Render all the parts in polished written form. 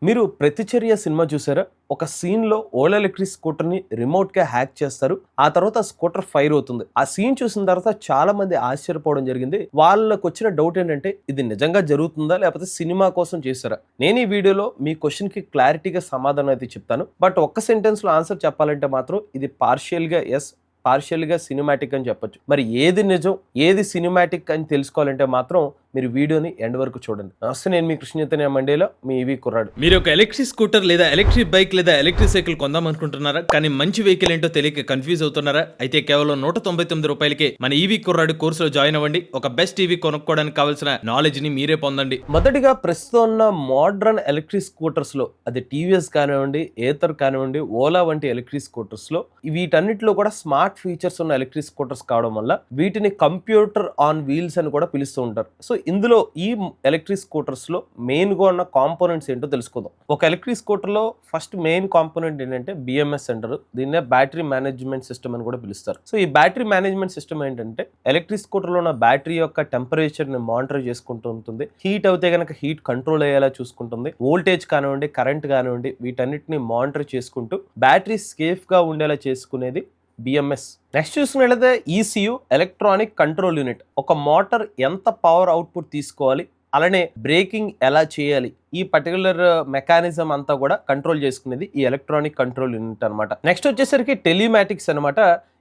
మీరు 'ప్రతిచర్య' సినిమా చూసారా? ఒక సీన్‌లో ఓలా ఎలక్ట్రిక్ స్కూటర్‌ని రిమోట్‌గా హ్యాక్ చేస్తారు. ఆ తర్వాత స్కూటర్ ఫైర్ అవుతుంది. ఆ సీన్ చూసిన తర్వాత చాలా మంది ఆశ్చర్యపోవడం జరిగింది. వాళ్ళకొచ్చిన డౌట్ ఏంటంటే ఇది నిజంగా జరుగుతుందా? లేకపోతే సినిమా కోసం చేసారా? నేను ఈ వీడియోలో మీ క్వెషన్‌కి క్లారిటీగా సమాధానం అయితే చెప్తాను. బట్ ఒక్క సెంటెన్స్‌లో ఆన్సర్ చెప్పాలంటే మాత్రం ఇది పార్షియల్‌గా యెస్, పార్షియల్‌గా సినిమాటిక్ అని చెప్పొచ్చు. మరి ఏది నిజం, ఏది సినిమాటిక్ అని తెలుసుకోవాలంటే మాత్రం మీరు వీడియోని ఎండ్ వరకు చూడండి. నమస్తే, నేను మీ కృష్ణ చైతన్య మండేలో మీ ఈవీ కుర్రాడు. మీరు ఒక ఎలక్ట్రిక్ స్కూటర్ లేదా ఎలక్ట్రిక్ బైక్ లేదా ఎలక్ట్రిక్ సైకిల్ కొందాం అనుకుంటున్నారా? కానీ మంచి వెహికల్ ఏంటో తెలియక కన్ఫ్యూజ్ అవుతున్నారా? అయితే కేవలం ₹199 మన ఈవీ కుర్రాడు కోర్సులో జాయిన్ అవ్వండి. ఒక బెస్ట్ ఈవీ కొనుక్కోవడానికి కావాల్సిన నాలెడ్జ్ ని మీరే పొందండి. మొదటిగా ప్రస్తుతం ఉన్న మోడ్రన్ ఎలక్ట్రిక్ స్కూటర్స్‌లో అది టీవీఎస్ కానివ్వండి, ఏథర్ కానివ్వండి, ఓలా వంటి ఎలక్ట్రిక్ స్కూటర్స్‌లో వీటన్నిటిలో కూడా స్మార్ట్ ఫీచర్స్ ఉన్న ఎలక్ట్రిక్ స్కూటర్స్ కావడం వల్ల వీటిని కంప్యూటర్ ఆన్ వీల్స్ అని కూడా పిలుస్తూ ఉంటారు. సో ఇందులో ఈ ఎలక్ట్రిక్ స్కూటర్స్‌లో మెయిన్‌గా ఉన్న కాంపోనెంట్స్ ఏంటో తెలుసుకుందాం. ఒక ఎలక్ట్రిక్ స్కూటర్‌లో ఫస్ట్ మెయిన్ కాంపోనెంట్ ఏంటంటే BMS అంటారు. దీన్నే బ్యాటరీ మేనేజ్మెంట్ సిస్టమ్ అని కూడా పిలుస్తారు. సో ఈ బ్యాటరీ మేనేజ్మెంట్ సిస్టమ్ ఏంటంటే ఎలక్ట్రిక్ స్కూటర్‌లో ఉన్న బ్యాటరీ యొక్క టెంపరేచర్‌ని మానిటర్ చేసుకుంటూ ఉంటుంది. హీట్ అవుతే గనక హీట్ కంట్రోల్ అయ్యేలా చూసుకుంటుంది. వోల్టేజ్ కానివ్వండి, కరెంట్ కానివ్వండి, వీటన్నిటిని మానిటర్ చేసుకుంటూ బ్యాటరీ సేఫ్‌గా ఉండేలా చేసుకునేది BMS. నెక్స్ట్ చూసుకున్నట్లయితే ECU, ఎలక్ట్రానిక్ కంట్రోల్ యూనిట్. ఒక మోటార్ ఎంత పవర్ అవుట్పుట్ తీసుకోవాలి, అలానే బ్రేకింగ్ ఎలా చేయాలి, ఈ పర్టికులర్ మెకానిజం అంతా కూడా కంట్రోల్ చేసుకునేది ఈ ఎలక్ట్రానిక్ కంట్రోల్ యూనిట్ అనమాట. నెక్స్ట్ వచ్చేసరికి టెలిమాటిక్స్ అనమాట.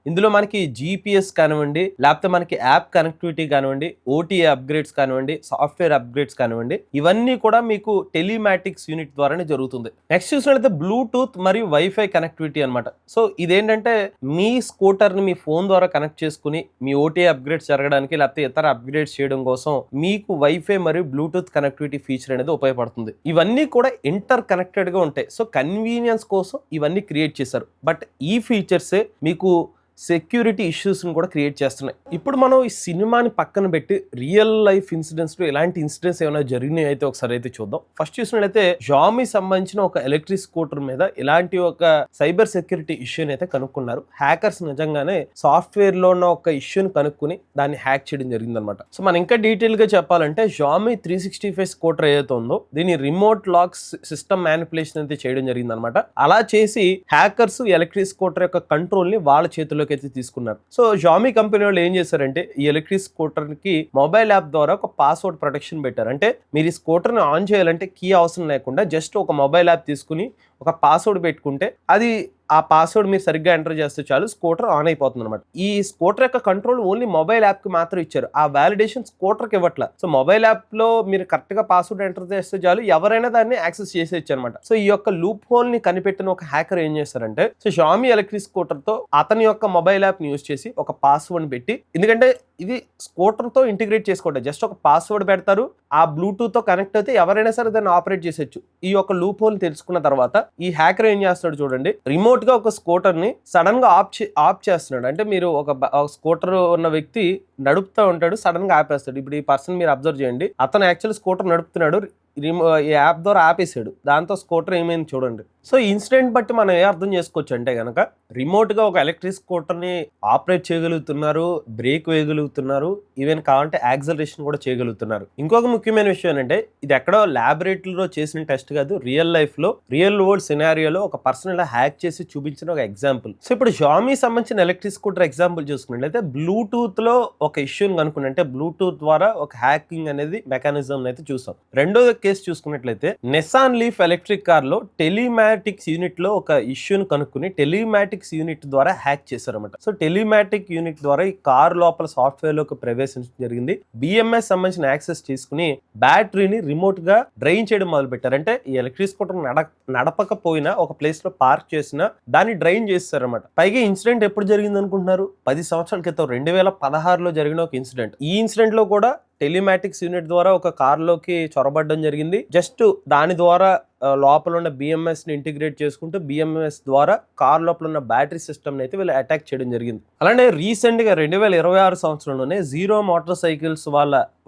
ఇందులో మనకి GPS కానివ్వండి, లేకపోతే మనకి యాప్ కనెక్టివిటీ కానివ్వండి, OTA అప్గ్రేడ్స్ కానివ్వండి, సాఫ్ట్వేర్ అప్గ్రేడ్స్ కానివ్వండి, ఇవన్నీ కూడా మీకు టెలిమాటిక్స్ యూనిట్ ద్వారానే జరుగుతుంది. నెక్స్ట్ చూసినట్లయితే బ్లూటూత్ మరియు వైఫై కనెక్టివిటీ అనమాట. సో ఇదేంటంటే మీ స్కూటర్ని మీ ఫోన్ ద్వారా కనెక్ట్ చేసుకుని మీ OTA అప్గ్రేడ్స్ జరగడానికి లేకపోతే ఇతర అప్గ్రేడ్స్ చేయడం కోసం మీకు వైఫై మరియు బ్లూటూత్ కనెక్టివిటీ ఫీచర్ అనేది ఉపయోగపడుతుంది. ఇవన్నీ కూడా ఇంటర్ కనెక్టెడ్గా ఉంటాయి. సో కన్వీనియన్స్ కోసం ఇవన్నీ క్రియేట్ చేశారు. బట్ ఈ ఫీచర్సే మీకు సెక్యూరిటీ ఇష్యూస్ని కూడా క్రియేట్ చేస్తున్నాయి. ఇప్పుడు మనం ఈ సినిమాని పక్కన పెట్టి రియల్ లైఫ్ ఇన్సిడెంట్స్లో ఎలాంటి ఇన్సిడెంట్స్ ఏమైనా జరిగినాయి అయితే ఒకసారి అయితే చూద్దాం. ఫస్ట్ చూసినట్లయితే Xiaomi సంబంధించిన ఒక ఎలక్ట్రిక్ స్కూటర్ మీద ఇలాంటి ఒక సైబర్ సెక్యూరిటీ ఇష్యూని అయితే కనుక్కున్నారు. హ్యాకర్స్ నిజంగానే సాఫ్ట్వేర్లో ఉన్న ఒక ఇష్యూని కనుక్కుని దాన్ని హ్యాక్ చేయడం జరిగిందనమాట. సో మనం ఇంకా డీటెయిల్గా చెప్పాలంటే Xiaomi 365 స్కూటర్ ఏదైతే ఉందో దీని రిమోట్ లాక్ సిస్టమ్ మ్యానిపులేషన్ అయితే చేయడం జరిగిందనమాట. అలా చేసి హ్యాకర్స్ ఎలక్ట్రిక్ స్కూటర్ యొక్క కంట్రోల్ని వాళ్ళ చేతిలో అయితే తీసుకున్నారు. సో Xiaomi కంపెనీ వాళ్ళు ఏం చేశారంటే ఈ ఎలక్ట్రిక్ స్కూటర్ కి మొబైల్ యాప్ ద్వారా ఒక పాస్వర్డ్ ప్రొటెక్షన్ పెట్టారు. అంటే మీరు ఈ స్కూటర్ ని ఆన్ చేయాలంటే కీ అవసరం లేకుండా జస్ట్ ఒక మొబైల్ యాప్ తీసుకుని ఒక పాస్వర్డ్ పెట్టుకుంటే అది ఆ పాస్వర్డ్ మీరు సరిగ్గా ఎంటర్ చేస్తే చాలు స్కూటర్ ఆన్ అయిపోతుంది అనమాట. ఈ స్కూటర్ యొక్క కంట్రోల్ ఓన్లీ మొబైల్ యాప్ కి మాత్రం ఇచ్చారు. ఆ వ్యాలిడేషన్ స్కూటర్ కి ఇవ్వట్ల. సో మొబైల్ యాప్ లో మీరు కరెక్ట్ గా పాస్వర్డ్ ఎంటర్ చేస్తే చాలు ఎవరైనా దాన్ని యాక్సెస్ చేసేయచ్చు అనమాట. సో ఈ యొక్క లూప్ హోల్ ని కనిపెట్టిన ఒక హ్యాకర్ ఏం చేస్తారంటే సో Xiaomi ఎలక్ట్రిక్ స్కూటర్ తో అతని యొక్క మొబైల్ యాప్ ని యూజ్ చేసి ఒక పాస్వర్డ్ పెట్టి, ఎందుకంటే ఇది స్కూటర్ తో ఇంటిగ్రేట్ చేసుకోండి, జస్ట్ ఒక పాస్వర్డ్ పెడతారు, ఆ బ్లూటూత్ తో కనెక్ట్ అయితే ఎవరైనా సరే దాన్ని ఆపరేట్ చేసేయచ్చు. ఈ యొక్క లూప్ హోల్ తెలుసుకున్న తర్వాత ఈ హ్యాకర్ ఏం చేస్తాడు చూడండి, రిమోట్ గా ఒక స్కూటర్ ని సడన్ గా ఆఫ్ చేస్తున్నాడు. అంటే మీరు ఒక స్కూటర్ ఉన్న వ్యక్తి నడుపుతూ ఉంటాడు, సడన్ గా ఆపేస్తాడు. ఇప్పుడు ఈ పర్సన్ మీరు అబ్జర్వ్ చేయండి, అతను యాక్చువల్ స్కూటర్ నడుపుతున్నాడు, ఈ యాప్ ద్వారా ఆపేసాడు, దాంతో స్కూటర్ ఏమైంది చూడండి. సో ఇన్సిడెంట్ బట్టి మనం ఏ అర్థం చేసుకోవచ్చు అంటే కనుక రిమోట్గా ఒక ఎలక్ట్రిక్ స్కూటర్ని ఆపరేట్ చేయగలుగుతున్నారు, బ్రేక్ వేయగలుగుతున్నారు, ఈవెన్ కావాలంటే యాక్సలరేషన్ కూడా చేయగలుగుతున్నారు. ఇంకొక ముఖ్యమైన విషయం ఏంటంటే ఇది ఎక్కడో ల్యాబొరేటరీలో చేసిన టెస్ట్ కాదు, రియల్ లైఫ్లో రియల్ వరల్డ్ సినారియోలో ఒక పర్సన్ ఇలా హ్యాక్ చేసి చూపించిన ఒక ఎగ్జాంపుల్. సో ఇప్పుడు Xiaomi సంబంధించిన ఎలక్ట్రిక్ స్కూటర్ ఎగ్జాంపుల్ చూసుకున్నట్లయితే బ్లూటూత్లో ఒక ఇష్యూని కనుక్కుని, అంటే బ్లూటూత్ ద్వారా ఒక హ్యాకింగ్ అనేది మెకానిజం అయితే చూసాం. రెండో కేసు చూసుకున్నట్లయితే నిసాన్ లీఫ్ ఎలక్ట్రిక్ కార్ లో టెలిమాటిక్స్ యూనిట్ లో ఒక ఇష్యూని కనుక్కుని టెలిమాటిక్స్ యూనిట్ ద్వారా హ్యాక్ చేశారన్నమాట. సో టెలిమాటిక్ యూనిట్ ద్వారా ఈ కార్ లోపల సాఫ్ట్వేర్ లోకి ప్రవేశించడం జరిగింది. BMS సంబంధించిన యాక్సెస్ తీసుకుని బ్యాటరీని రిమోట్ గా డ్రైన్ చేయడం మొదలు పెట్టారు. అంటే ఈ ఎలక్ట్రిక్ స్కూటర్ నడపకపోయినా ఒక ప్లేస్ లో పార్క్ చేసినా దాన్ని డ్రైన్ చేస్తారన్నమాట. పైగా ఇన్సిడెంట్ ఎప్పుడు జరిగింది అనుకుంటున్నారు? 10 సంవత్సరాల క్రితం 2016లో జరిగిన ఒక ఇన్సిడెంట్. ఈ ఇన్సిడెంట్ లో కూడా టెలిమాటిక్స్ యూనిట్ ద్వారా ఒక కార్లోకి చొరబడడం జరిగింది. జస్ట్ దాని ద్వారా లోపల ఉన్న BMS ని ఇంటిగ్రేట్ చేసుకుంటూ BMS ద్వారా కార్ లోపల ఉన్న బ్యాటరీ సిస్టమ్ అయితే వీళ్ళు అటాక్ చేయడం జరిగింది. అలానే రీసెంట్ గా 2026 సంవత్సరంలోనే జీరో మోటార్ సైకిల్స్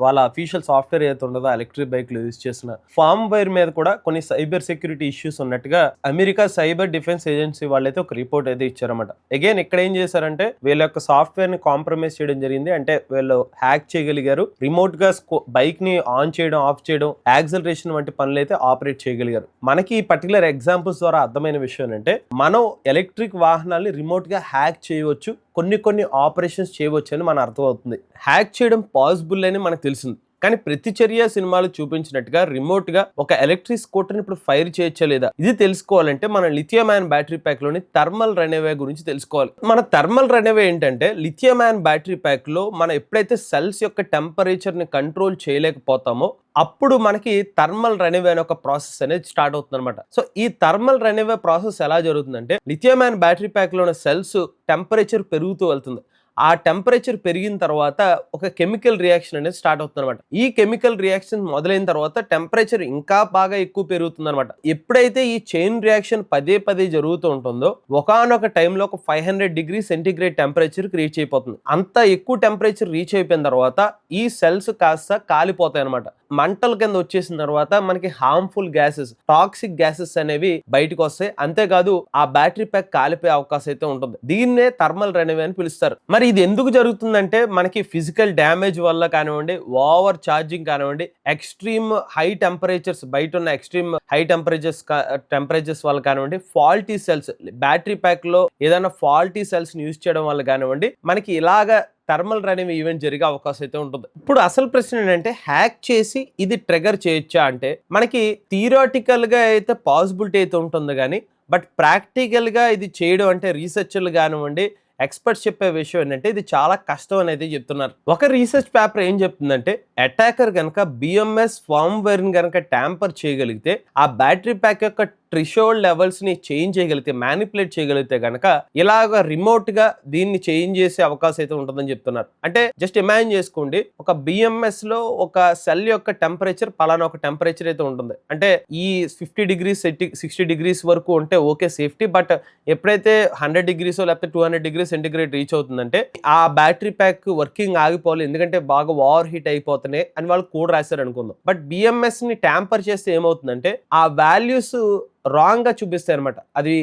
వాళ్ళ అఫీషియల్ సాఫ్ట్వేర్ ఏదైతే ఉండదో ఎలక్ట్రిక్ బైక్ లో యూజ్ చేసిన ఫార్మ్ వైర్ మీద కూడా కొన్ని సైబర్ సెక్యూరిటీ ఇష్యూస్ ఉన్నట్టుగా అమెరికా సైబర్ డిఫెన్స్ ఏజెన్సీ వాళ్ళైతే ఒక రిపోర్ట్ అయితే ఇచ్చారన్నమాట. అగైన్ ఇక్కడ ఏం చేశారంటే వీళ్ళ యొక్క సాఫ్ట్వేర్ ని కాంప్రమైజ్ చేయడం జరిగింది. అంటే వీళ్ళు హ్యాక్ చేయగలిగారు, రిమోట్ గా బైక్ ని ఆన్ చేయడం, ఆఫ్ చేయడం, యాక్సలరేషన్ వంటి పనులు అయితే ఆపరేట్ చేయగలిగారు. మనకి ఈ పర్టికులర్ ఎగ్జాంపుల్స్ ద్వారా అర్థమైన విషయం ఏంటంటే మనం ఎలక్ట్రిక్ వాహనాల్ని రిమోట్ గా హ్యాక్ చేయవచ్చు, కొన్ని ఆపరేషన్స్ చేయవచ్చు అని మన అర్థం అవుతుంది. హ్యాక్ చేయడం పాసిబుల్ అని మనకు తెలిసింది. కానీ ప్రతిచర్య సినిమాలు చూపించినట్టుగా రిమోట్ గా ఒక ఎలక్ట్రిక్ స్కూటర్ ఇప్పుడు ఫైర్ చేయొచ్చా లేదా ఇది తెలుసుకోవాలంటే మనం లిథియం అయాన్ బ్యాటరీ ప్యాక్ లోని థర్మల్ రన్అవే గురించి తెలుసుకోవాలి. మన థర్మల్ రన్అవే ఏంటంటే లిథియం అయాన్ బ్యాటరీ ప్యాక్ లో మనం ఎప్పుడైతే సెల్స్ యొక్క టెంపరేచర్ ని కంట్రోల్ చేయలేకపోతామో అప్పుడు మనకి థర్మల్ రన్అవే అనే ఒక ప్రాసెస్ అనేది స్టార్ట్ అవుతుంది అనమాట. సో ఈ థర్మల్ రన్అవే ప్రాసెస్ ఎలా జరుగుతుందంటే లిథియం అయాన్ బ్యాటరీ ప్యాక్ లో ఉన్న సెల్స్ టెంపరేచర్ పెరుగుతూ వెళ్తుంది. ఆ టెంపరేచర్ పెరిగిన తర్వాత ఒక కెమికల్ రియాక్షన్ అనేది స్టార్ట్ అవుతుంది అనమాట. ఈ కెమికల్ రియాక్షన్ మొదలైన తర్వాత టెంపరేచర్ ఇంకా బాగా ఎక్కువ పెరుగుతుంది అనమాట. ఎప్పుడైతే ఈ చైన్ రియాక్షన్ పదే జరుగుతూ ఉంటుందో ఒకానొక టైంలో ఒక 500 డిగ్రీ సెంటిగ్రేడ్ టెంపరేచర్ రీచ్ అయిపోతుంది. అంత ఎక్కువ టెంపరేచర్ రీచ్ అయిపోయిన తర్వాత ఈ సెల్స్ కాస్త కాలిపోతాయి అనమాట. మంటల కింద వచ్చేసిన తర్వాత మనకి హార్మ్ఫుల్ గ్యాసెస్, టాక్సిక్ గ్యాసెస్ అనేవి బయటకు వస్తాయి. అంతేకాదు ఆ బ్యాటరీ ప్యాక్ కాలిపోయే అవకాశం అయితే ఉంటుంది. దీన్నే థర్మల్ రన్అవే అని పిలుస్తారు. మరి ఇది ఎందుకు జరుగుతుందంటే మనకి ఫిజికల్ డ్యామేజ్ వల్ల కానివ్వండి, ఓవర్ ఛార్జింగ్ కానివ్వండి, ఎక్స్ట్రీమ్ హై టెంపరేచర్స్, బయట ఉన్న ఎక్స్ట్రీమ్ హై టెంపరేచర్స్ వల్ల కానివ్వండి, ఫాల్టీ సెల్స్, బ్యాటరీ ప్యాక్ లో ఏదైనా ఫాల్టీ సెల్స్ యూజ్ చేయడం వల్ల కానివ్వండి మనకి ఇలాగా థర్మల్ రన్అవే ఈవెంట్ జరిగే అవకాశం అయితే ఉంటుంది. ఇప్పుడు అసలు ప్రశ్న ఏంటంటే హ్యాక్ చేసి ఇది ట్రిగర్ చేయొచ్చా అంటే మనకి థియరాటికల్ గా అయితే పాసిబిలిటీ అయితే ఉంటుంది కానీ బట్ ప్రాక్టికల్ గా ఇది చేయడం అంటే రీసెర్చర్లు కానివ్వండి, ఎక్స్పర్ట్స్ చెప్పే విషయం ఏంటంటే ఇది చాలా కష్టం అనేది చెప్తున్నారు. ఒక రీసెర్చ్ పేపర్ ఏం చెప్తుందంటే అటాకర్ కనుక బిఎంఎస్ ఫార్మ్వేర్ కనుక ట్యాంపర్ చేయగలిగితే ఆ బ్యాటరీ ప్యాక్ యొక్క థ్రెషోల్డ్ లెవెల్స్ ని చేంజ్ చేయగలిగితే, మ్యానిపులేట్ చేయగలిగితే కనుక ఇలాగ రిమోట్ గా దీన్ని చేంజ్ చేసే అవకాశం అయితే ఉంటుందని చెప్తున్నారు. అంటే జస్ట్ ఇమాజిన్ చేసుకోండి, ఒక బిఎంఎస్ లో ఒక సెల్ యొక్క టెంపరేచర్ పలానా ఒక టెంపరేచర్ అయితే ఉంటుంది. అంటే ఈ 50 డిగ్రీస్ 60 డిగ్రీస్ వరకు ఉంటే ఓకే సేఫ్టీ, బట్ ఎప్పుడైతే 100 డిగ్రీస్ లేకపోతే 200 డిగ్రీ సెంటిగ్రేడ్ రీచ్ అవుతుందంటే ఆ బ్యాటరీ ప్యాక్ వర్కింగ్ ఆగిపోవాలి, ఎందుకంటే బాగా ఓవర్ హీట్ అయిపోతున్నాయి అని వాళ్ళు కోడ్ రాశారు అనుకుందాం. బట్ బిఎంఎస్ ని ట్యాంపర్ చేస్తే ఏమవుతుందంటే ఆ వాల్యూస్ రాంగ్ గా చూపిస్తాయి అనమాట. అది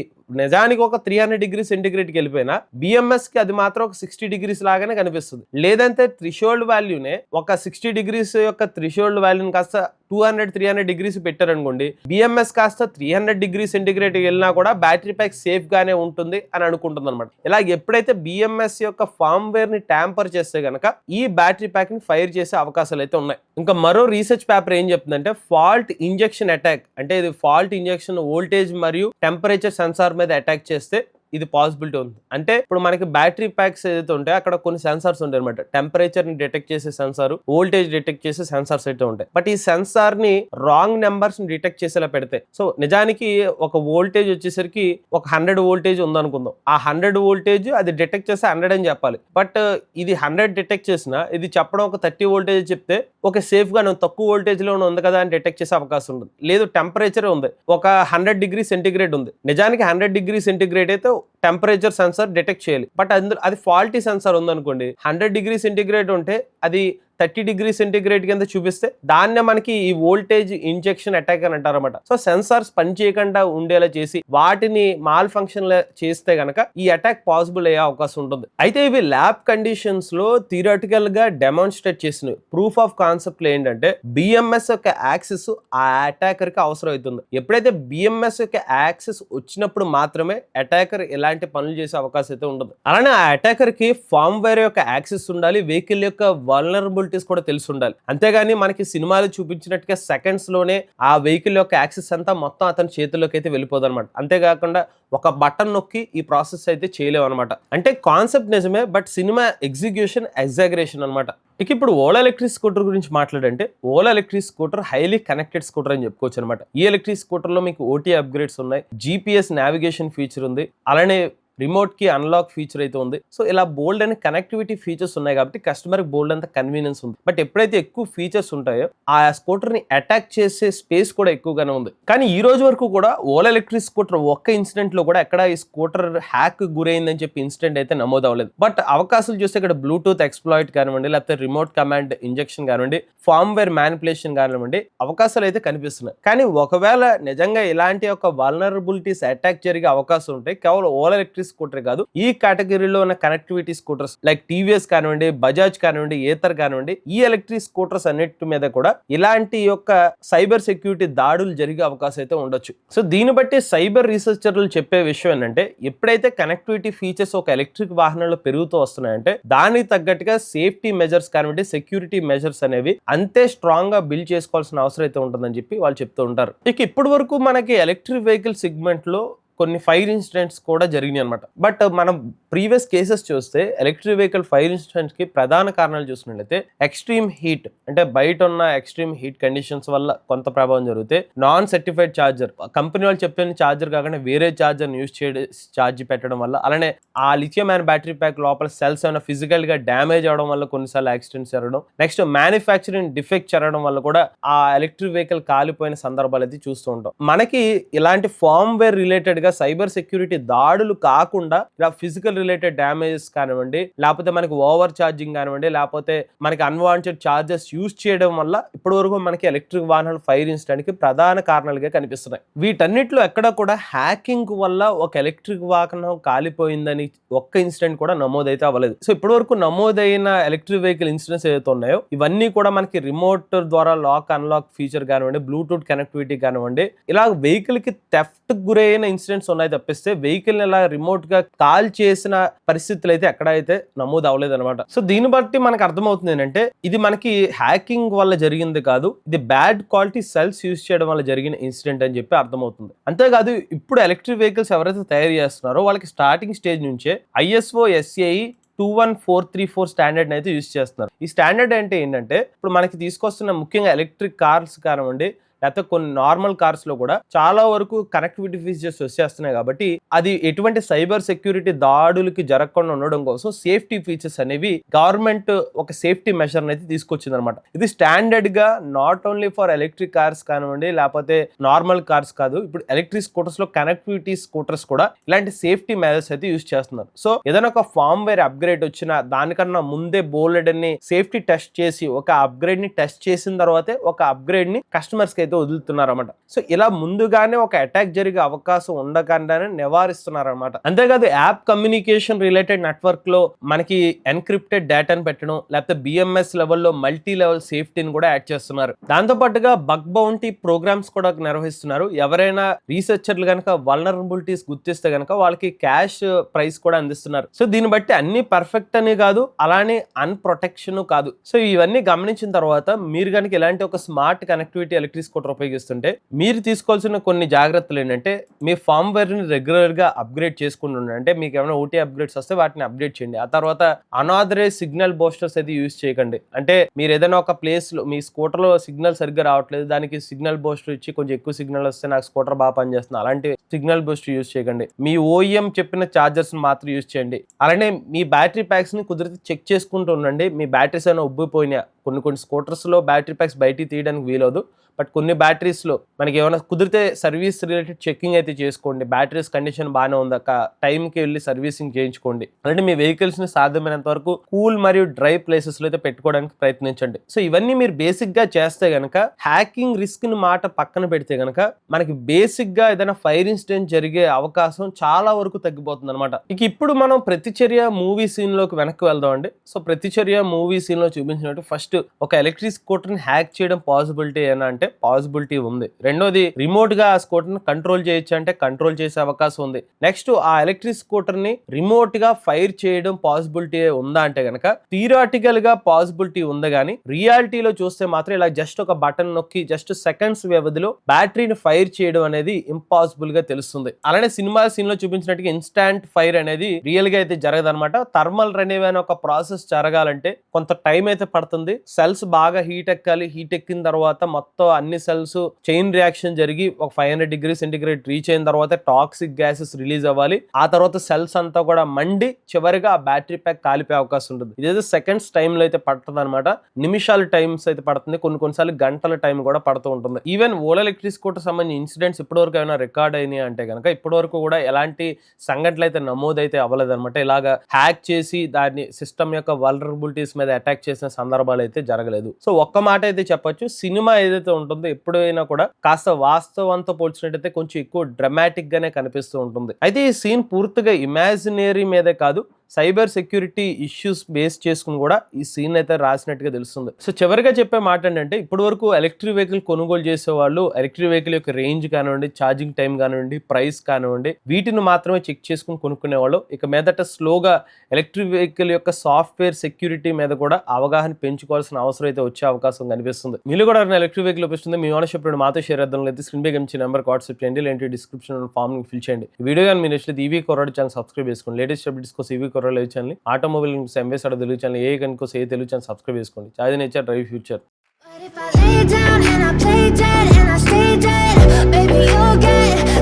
నిజానికి ఒక 300 డిగ్రీ సెంటిగ్రేడ్కి వెళ్ళిపోయినా బిఎంఎస్ కి అది మాత్రం ఒక 60 డిగ్రీస్ లాగానే కనిపిస్తుంది. లేదంటే థ్రెషోల్డ్ వాల్యూనే ఒక 60 డిగ్రీస్ యొక్క థ్రెషోల్డ్ వాల్యూని కాస్త 200-300 డిగ్రీస్ పెట్టారనుకోండి, బిఎంఎస్ కాస్త 300 డిగ్రీ సెంటిగ్రేడ్ వెళ్ళినా కూడా బ్యాటరీ ప్యాక్ సేఫ్ గానే ఉంటుంది అని అనుకుంటుంది అనమాట. ఇలా ఎప్పుడైతే బిఎంఎస్ యొక్క ఫార్మ్వేర్ ని ట్యాంపర్ చేస్తే గనక ఈ బ్యాటరీ ప్యాక్ ని ఫైర్ చేసే అవకాశాలు అయితే ఉన్నాయి. ఇంకా మరో రీసెర్చ్ పేపర్ ఏం చెప్తుందంటే ఫాల్ట్ ఇంజెక్షన్ అటాక్, అంటే ఇది ఫాల్ట్ ఇంజెక్షన్ వోల్టేజ్ మరియు టెంపరేచర్ సెన్సార్ మీద అటాక్ చేస్తే ఇది పాసిబిలిటీ ఉంది. అంటే ఇప్పుడు మనకి బ్యాటరీ ప్యాక్స్ ఏదైతే ఉంటాయో అక్కడ కొన్ని సెన్సార్స్ ఉంటాయి అనమాట. టెంపరేచర్ ని డిటెక్ట్ చేసే సెన్సార్, వోల్టేజ్ డిటెక్ట్ చేసే సెన్సార్స్ అయితే ఉంటాయి. బట్ ఈ సెన్సార్ ని రాంగ్ నెంబర్స్ ని డిటెక్ట్ చేసేలా పెడతాయి. సో నిజానికి ఒక వోల్టేజ్ వచ్చేసరికి ఒక 100 వోల్టేజ్ ఉందనుకుందాం, ఆ 100 వోల్టేజ్ అది డిటెక్ట్ చేస్తే 100 అని చెప్పాలి. బట్ ఇది 100 డిటెక్ట్ చేసినా ఇది చెప్పడం ఒక 30 వోల్టేజ్ చెప్తే ఒక సేఫ్ గా తక్కువ వోల్టేజ్ లో ఉంది కదా అని డిటెక్ట్ చేసే అవకాశం ఉంటుంది. లేదు టెంపరేచర్ ఉంది, ఒక 100 డిగ్రీ సెంటిగ్రేడ్ ఉంది, నిజానికి 100 డిగ్రీ సెంటిగ్రేడ్ అయితే టెంపరేచర్ సెన్సార్ డిటెక్ట్ చేయాలి. బట్ అందులో అది ఫాల్టీ సెన్సార్ ఉందనుకోండి, 100 డిగ్రీ సెంటిగ్రేడ్ ఉంటే అది 30 డిగ్రీ సెంటిగ్రేడ్ కింద చూపిస్తే దాన్నే మనకి ఈ వోల్టేజ్ ఇంజెక్షన్ అటాక్ అని అంటారన్నమాట. సో సెన్సార్స్ పనిచేయకుండా ఉండేలా చేసి వాటిని మాల్ ఫంక్షన్ చేస్తే గనక ఈ అటాక్ పాసిబుల్ అయ్యే అవకాశం ఉంటుంది. అయితే ఇవి ల్యాబ్ కండిషన్స్ లో థియరటికల్ గా డెమాన్స్ట్రేట్ చేసిన ప్రూఫ్ ఆఫ్ కాన్సెప్ట్ ఏంటంటే బిఎంఎస్ యొక్క యాక్సెస్ ఆ అటాకర్ కి అవసరం అవుతుంది. ఎప్పుడైతే బిఎంఎస్ యొక్క యాక్సెస్ వచ్చినప్పుడు మాత్రమే అటాకర్ ఎలాంటి పనులు చేసే అవకాశం అయితే ఉంటుంది. అలానే ఆ అటాకర్ కి ఫార్మ్వేర్ యొక్క యాక్సెస్ ఉండాలి, వెహికల్ యొక్క వల్నరబుల్ కూడా తెలిసి ఉండాలి. అంతేగాని మనకి సినిమాలు చూపించినట్టుగా సెకండ్స్ లోనే ఆ వెహికల్ యొక్క యాక్సెస్ అంతా మొత్తం అతని చేతిలోకి అయితే వెళ్ళిపోదు అనమాట. అంతేకాకుండా ఒక బటన్ నొక్కి ఈ ప్రాసెస్ అయితే చేయలేము అనమాట. అంటే కాన్సెప్ట్ నిజమే, బట్ సినిమా ఎగ్జిక్యూషన్ ఎగ్జాగరేషన్ అనమాట. ఇక ఇప్పుడు ఓలా ఎలక్ట్రిక్ స్కూటర్ గురించి మాట్లాడంటే Ola electric scooter highly connected scooter అని చెప్పుకోవచ్చు అనమాట. ఈ ఎలక్ట్రిక్ స్కూటర్ లో మీకు ఓటీ అప్గ్రేడ్స్ ఉన్నాయి, జీపీఎస్ నావిగేషన్ ఫీచర్ ఉంది, అలానే రిమోట్ కి అన్లాక్ ఫీచర్ అయితే ఉంది. సో ఇలా బోల్డ్ అని కనెక్టివిటీ ఫీచర్స్ ఉన్నాయి కాబట్టి కస్టమర్ కి బోల్డ్ అంత కన్వీనియన్స్ ఉంది. బట్ ఎప్పుడైతే ఎక్కువ ఫీచర్స్ ఉంటాయో ఆ స్కూటర్ ని అటాక్ చేసే స్పేస్ కూడా ఎక్కువగానే ఉంది. కానీ ఈ రోజు వరకు కూడా ఓలా ఎలక్ట్రిక్ స్కూటర్ ఒక్క ఇన్సిడెంట్ లో కూడా ఎక్కడ ఈ స్కూటర్ హ్యాక్ గురైందని చెప్పి ఇన్సిడెంట్ అయితే నమోదు అవ్వలేదు. బట్ అవకాశాలు చూస్తే ఇక్కడ బ్లూటూత్ ఎక్స్ప్లాయిట్ కానివ్వండి, లేకపోతే రిమోట్ కమాండ్ ఇంజెక్షన్ కానివ్వండి, ఫార్మ్వేర్ మ్యానిపులేషన్ కానివ్వండి, అవకాశాలు అయితే కనిపిస్తున్నాయి. కానీ ఒకవేళ నిజంగా ఇలాంటి ఒక వల్నరబిలిటీస్ అటాక్ జరిగే అవకాశం ఉంటే కేవలం ఓలా ఎలక్ట్రిక్ ఎలక్ట్రిక్ స్కూటర్ కాదు, ఈ కేటగిరీలో ఉన్న కనెక్టివిటీ స్కూటర్స్ లైక్ టీవీఎస్ కానివ్వండి, బజాజ్ కానివ్వండి, ఏతర్ కానివ్వండి, ఈ ఎలక్ట్రిక్ స్కూటర్స్ అన్నిటి మీద కూడా ఇలాంటి యొక్క సైబర్ సెక్యూరిటీ దాడులు జరిగే అవకాశం అయితే ఉండొచ్చు. సో దీన్ని బట్టి సైబర్ రీసెర్చర్లు చెప్పే విషయం ఏంటంటే, ఎప్పుడైతే కనెక్టివిటీ ఫీచర్స్ ఒక ఎలక్ట్రిక్ వాహనంలో పెరుగుతూ వస్తున్నాయంటే దానికి తగ్గట్టుగా సేఫ్టీ మెజర్స్ కానివ్వండి, సెక్యూరిటీ మెజర్స్ అనేవి అంతే స్ట్రాంగ్ గా బిల్డ్ చేసుకోవాల్సిన అవసరం అయితే ఉంటుందని చెప్పి వాళ్ళు చెప్తూ ఉంటారు. ఇక ఇప్పటి వరకు మనకి ఎలక్ట్రిక్ వెహికల్ సెగ్మెంట్ లో కొన్ని ఫైర్ ఇన్సిడెంట్స్ కూడా జరిగినాయి అనమాట. బట్ మనం ప్రీవియస్ కేసెస్ చూస్తే ఎలక్ట్రిక్ వెహికల్ ఫైర్ ఇన్సిడెంట్స్ కి ప్రధాన కారణాలు చూసినట్లయితే ఎక్స్ట్రీమ్ హీట్, అంటే బయట ఉన్న ఎక్స్ట్రీమ్ హీట్ కండిషన్స్ వల్ల కొంత ప్రభావం జరిగితే, నాన్ సర్టిఫైడ్ ఛార్జర్, కంపెనీ వాళ్ళు చెప్పిన ఛార్జర్ కాకుండా వేరే ఛార్జర్ యూజ్ చేయడం, ఛార్జ్ పెట్టడం వల్ల, అలానే ఆ లిథియం అయన్ బ్యాటరీ ప్యాక్ లోపల సెల్స్ ఏమైనా ఫిజికల్ గా డ్యామేజ్ అవడం వల్ల కొన్నిసార్లు యాక్సిడెంట్స్ జరగడం, నెక్స్ట్ మ్యానుఫ్యాక్చరింగ్ డిఫెక్ట్ జరగడం వల్ల కూడా ఆ ఎలక్ట్రిక్ వెహికల్ కాలిపోయిన సందర్భాలు అయితే చూస్తూ ఉంటాం. మనకి ఇలాంటి ఫార్మ్వేర్ రిలేటెడ్ గా సైబర్ సెక్యూరిటీ దాడులు కాకుండా ఇలా ఫిజికల్ రిలేటెడ్ డ్యామేజెస్ కానివ్వండి, లేకపోతే మనకి ఓవర్ ఛార్జింగ్ కానివ్వండి, లేకపోతే మనకి అన్వాంటెడ్ ఛార్జెస్ యూజ్ చేయడం వల్ల ఇప్పటి వరకు మనకి ఎలక్ట్రిక్ వాహనాలు ఫైర్ ఇన్సిడెంట్ కి ప్రధాన కారణాలుగా కనిపిస్తున్నాయి. వీటన్నిటిలో ఎక్కడ కూడా హ్యాకింగ్ వల్ల ఒక ఎలక్ట్రిక్ వాహనం కాలిపోయిందని ఒక్క ఇన్సిడెంట్ కూడా నమోదైతే అవ్వలేదు. సో ఇప్పటి వరకు నమోదైన ఎలక్ట్రిక్ వెహికల్ ఇన్సిడెంట్స్ ఏదైతే ఉన్నాయో ఇవన్నీ కూడా మనకి రిమోట్ ద్వారా లాక్ అన్లాక్ ఫీచర్ కానివ్వండి, బ్లూటూత్ కనెక్టివిటీ కానివ్వండి, ఇలా వెహికల్ కి థెఫ్ట్ గురైన ఇన్సిడెంట్స్ ఉన్నాయి తప్పిస్తే వెహికల్ ఇలా రిమోట్ గా కాల్ చేసిన పరిస్థితులు అయితే ఎక్కడైతే నమోదు అవ్వలేదు అనమాట. సో దీన్ని బట్టి మనకు అర్థమవుతుంది ఏంటంటే ఇది మనకి హ్యాకింగ్ వల్ల జరిగింది కాదు, ఇది బ్యాడ్ క్వాలిటీ సెల్స్ యూజ్ చేయడం వల్ల జరిగిన ఇన్సిడెంట్ అని చెప్పి అర్థమవుతుంది. అంతేకాదు ఇప్పుడు ఎలక్ట్రిక్ వెహికల్స్ ఎవరైతే తయారు చేస్తున్నారో వాళ్ళకి స్టార్టింగ్ స్టేజ్ నుంచే ISO SAE 21434 స్టాండర్డ్ అయితే యూజ్ చేస్తున్నారు. ఈ స్టాండర్డ్ అంటే ఏంటంటే ఇప్పుడు మనకి తీసుకొస్తున్న ముఖ్యంగా ఎలక్ట్రిక్ కార్స్ కానివ్వండి, లేకపోతే కొన్ని నార్మల్ కార్స్ లో కూడా చాలా వరకు కనెక్టివిటీ ఫీచర్స్ వచ్చేస్తున్నాయి కాబట్టి అది ఎటువంటి సైబర్ సెక్యూరిటీ దాడులకి జరగకుండా ఉండడం కోసం సేఫ్టీ ఫీచర్స్ అనేవి గవర్నమెంట్ ఒక సేఫ్టీ మెషర్ అయితే తీసుకొచ్చింది అనమాట. ఇది స్టాండర్డ్ గా not only for electric cars కానివ్వండి, లేకపోతే నార్మల్ కార్స్ కాదు, ఇప్పుడు ఎలక్ట్రిక్ స్కూటర్స్ లో కనెక్టివిటీ స్కూటర్స్ కూడా ఇలాంటి సేఫ్టీ మెజర్స్ అయితే యూజ్ చేస్తున్నారు. సో ఏదైనా ఒక ఫార్మ్వేర్ అప్గ్రేడ్ వచ్చినా దానికన్నా ముందే బోల్డ్ అని సేఫ్టీ టెస్ట్ చేసి ఒక అప్గ్రేడ్ ని టెస్ట్ చేసిన తర్వాతే ఒక అప్గ్రేడ్ ని కస్టమర్స్ కి అయితే వదులుతున్నారన్నమాట. సో ఇలా ముందుగానే ఒక అటాక్ జరిగే అవకాశం ఉండకుండానే నివారిస్తున్నారన్నమాట. అంతేకాదు యాప్ కమ్యూనికేషన్ రిలేటెడ్ నెట్వర్క్ లో మనకి ఎన్క్రిప్టెడ్ డేటాను పెట్టడం, లేకపోతే BMS లెవెల్లో మల్టీ లెవెల్ సేఫ్టీని కూడా యాడ్ చేస్తున్నారు. దాంతో పాటుగా బగ్ బౌంటీ ప్రోగ్రామ్స్ కూడా నిర్వహిస్తున్నారు. ఎవరైనా రీసెర్చర్లు కనుక వల్నరబిలిటీస్ గుర్తిస్తే కనుక వాళ్ళకి క్యాష్ ప్రైస్ కూడా అందిస్తున్నారు. సో దీన్ని బట్టి అన్ని పర్ఫెక్ట్ అని కాదు, అలానే అన్ప్రొటెక్షన్ కాదు. సో ఇవన్నీ గమనించిన తర్వాత మీరు కనుక ఇలాంటి ఒక స్మార్ట్ కనెక్టివిటీ ఎలక్ట్రిక్ స్కూటర్ ఉపయోగిస్తుంటే మీరు తీసుకోవాల్సిన కొన్ని జాగ్రత్తలు ఏంటంటే, మీ ఫార్మ్వేర్ ని రెగ్యులర్ గా అప్గ్రేడ్ చేసుకుంటూ ఉండండి. అంటే మీకు ఏమైనా OT అప్గ్రేడ్స్ వస్తే వాటిని అప్డేట్ చేయండి. ఆ తర్వాత అనాథరైజ్ సిగ్నల్ బూస్టర్స్ అయితే యూజ్ చేయకండి. అంటే మీరు ఏదైనా ఒక ప్లేస్ లో మీ స్కూటర్ లో సిగ్నల్ సరిగ్గా రావట్లేదు, దానికి సిగ్నల్ బూస్టర్ ఇచ్చి కొంచెం ఎక్కువ సిగ్నల్ వస్తే నాకు స్కూటర్ బాగా పనిచేస్తుంది, అలాంటి సిగ్నల్ బూస్టర్ యూజ్ చేయకండి. మీ OEM చెప్పిన చార్జర్స్ మాత్రం యూజ్ చేయండి. అలానే మీ బ్యాటరీ ప్యాక్స్ ని కుదిరితే చెక్ చేసుకుంటూ ఉండండి. మీ బ్యాటరీస్ అయినా ఉబ్బిపోయినా, కొన్ని స్కూటర్స్ లో బ్యాటరీ ప్యాక్స్ బయటికి తీయడానికి వీలదు, బట్ కొన్ని బ్యాటరీస్ లో మనకి ఏమైనా కుదిరితే సర్వీస్ రిలేటెడ్ చెకింగ్ అయితే చేసుకోండి. బ్యాటరీస్ కండిషన్ బాగానే ఉందా, టైంకి వెళ్ళి సర్వీసింగ్ చేయించుకోండి. అలాంటి మీ వెహికల్స్ ని సాధ్యమైనంత వరకు కూల్ మరియు డ్రై ప్లేసెస్ లో అయితే పెట్టుకోవడానికి ప్రయత్నించండి. సో ఇవన్నీ మీరు బేసిక్ గా చేస్తే గనక హ్యాకింగ్ రిస్క్ ని మాట పక్కన పెడితే గనక మనకి బేసిక్ గా ఏదైనా ఫైర్ ఇన్సిడెంట్ జరిగే అవకాశం చాలా వరకు తగ్గిపోతుంది అనమాట. ఇక ఇప్పుడు మనం ప్రతిచర్య మూవీ సీన్ లోకి వెనక్కి వెళ్దాం అండి. సో ప్రతిచర్య మూవీ సీన్ లో చూపించినట్టు ఫస్ట్ ఒక ఎలక్ట్రిక్ స్కూటర్ ని హ్యాక్ చేయడం పాసిబిలిటీ ఏనా అంటే పాసిబిలిటీ ఉంది. రెండోది రిమోట్ గా ఆ స్కూటర్ ని కంట్రోల్ చేయొచ్చు అంటే కంట్రోల్ చేసే అవకాశం ఉంది. నెక్స్ట్ ఆ ఎలక్ట్రిక్ స్కూటర్ ని రిమోట్ గా ఫైర్ చేయడం పాసిబిలిటీ ఉందా అంటే గనక థియరాటికల్ గా పాసిబిలిటీ ఉంది, కానీ రియాలిటీలో చూస్తే మాత్రం ఇలా జస్ట్ ఒక బటన్ నొక్కి జస్ట్ సెకండ్స్ వ్యవధిలో బ్యాటరీని ఫైర్ చేయడం అనేది ఇంపాసిబుల్ గా తెలుస్తుంది. అలానే సినిమా సీన్ లో చూపించినట్టుగా ఇన్స్టాంట్ ఫైర్ అనేది రియల్ గా అయితే జరగదన్నమాట. థర్మల్ రెన్యూవ్ అనే ఒక ప్రాసెస్ జరగాలంటే కొంత టైం అయితే పడుతుంది. సెల్స్ బాగా హీట్ ఎక్కాలి. హీట్ ఎక్కిన తర్వాత మొత్తం అన్ని సెల్స్ చైన్ రియాక్షన్ జరిగి ఒక 500 డిగ్రీ సెంటిగ్రేడ్ రీచ్ అయిన తర్వాత టాక్సిక్ గ్యాసెస్ రిలీజ్ అవ్వాలి. ఆ తర్వాత సెల్స్ అంతా కూడా మండి చివరిగా ఆ బ్యాటరీ ప్యాక్ కాలిపోయే అవకాశం ఉంటుంది. ఇదేదో సెకండ్స్ టైంలో అయితే పడుతుంది అనమాట, నిమిషాల టైమ్స్ అయితే పడుతుంది, కొన్నిసార్లు గంటల టైం కూడా పడుతూ ఉంటుంది. ఈవెన్ ఓలా ఎలక్ట్రిక్ స్కూటర్ సంబంధించిన ఇన్సిడెంట్స్ ఇప్పటివరకు ఏమైనా రికార్డ్ అయినాయి అంటే కనుక ఇప్పటివరకు కూడా ఎలాంటి సంఘటనలు అయితే నమోదైతే అవ్వలేదు అనమాట. ఇలాగా హ్యాక్ చేసి దాన్ని సిస్టమ్ యొక్క వల్నరబిలిటీస్ మీద అటాక్ చేసిన సందర్భాలు అయితే అయితే జరగలేదు. సో ఒక్క మాట అయితే చెప్పొచ్చు, సినిమా ఏదైతే ఉంటుందో ఎప్పుడైనా కూడా కాస్త వాస్తవంతో పోల్చినట్టయితే కొంచెం ఎక్కువ డ్రమాటిక్ గానే కనిపిస్తూ ఉంటుంది. అయితే ఈ సీన్ పూర్తిగా ఇమాజినరీ మీదే కాదు, సైబర్ సెక్యూరిటీ ఇష్యూస్ బేస్ చేసుకుని కూడా ఈ సీన్ అయితే రాసినట్టుగా తెలుస్తుంది. సో చివరిగా చెప్పే మాట ఏంటంటే, ఇప్పటి వరకు ఎలక్ట్రిక్ వెహికల్ కొనుగోలు చేసే వాళ్ళు ఎలక్ట్రిక్ వెహికల్ యొక్క రేంజ్ కానివ్వండి, ఛార్జింగ్ టైం కానివ్వండి, ప్రైస్ కానివ్వండి, వీటిని మాత్రమే చెక్ చేసుకుని కొనుక్కునేవాళ్ళు. ఇక మీదట స్లోగా ఎలక్ట్రిక్ వెహికల్ యొక్క సాఫ్ట్వేర్ సెక్యూరిటీ మీద కూడా అవగాహన పెంచుకోవాల్సిన అవసరం అయితే వచ్చే అవకాశం కనిపిస్తుంది. మీరు కూడా ఎలక్ట్రిక్ వెహికల్ ఉపయోగిస్తుంది, మీ ఓనర్షిప్ మాతో షేర్ చేద్దాం. అయితే స్క్రీన్ పై కనిపించే నెంబర్ వాట్సాప్ చేయండి, లేదంటే డిస్క్రిప్షన్ ఫామ్ ఫిల్ చేయండి. ఈ వీడియో కానీ మీరు నచ్చితే ఈవీ కొర్రాడు ఛానల్ సబ్స్క్రైబ్ చేసుకోండి. లేటెస్ట్ అప్డేట్స్ కోసం ఈవీ కొర్రాడు live channel, automobile MBS Telugu channel, ఏ కనుకోసం ఏ తెలుగు ఛానల్ సబ్స్క్రైబ్ చేసుకోండి. చాయ్ nature drive future. But if I lay down and I play dead and I stay dead, baby, you'll get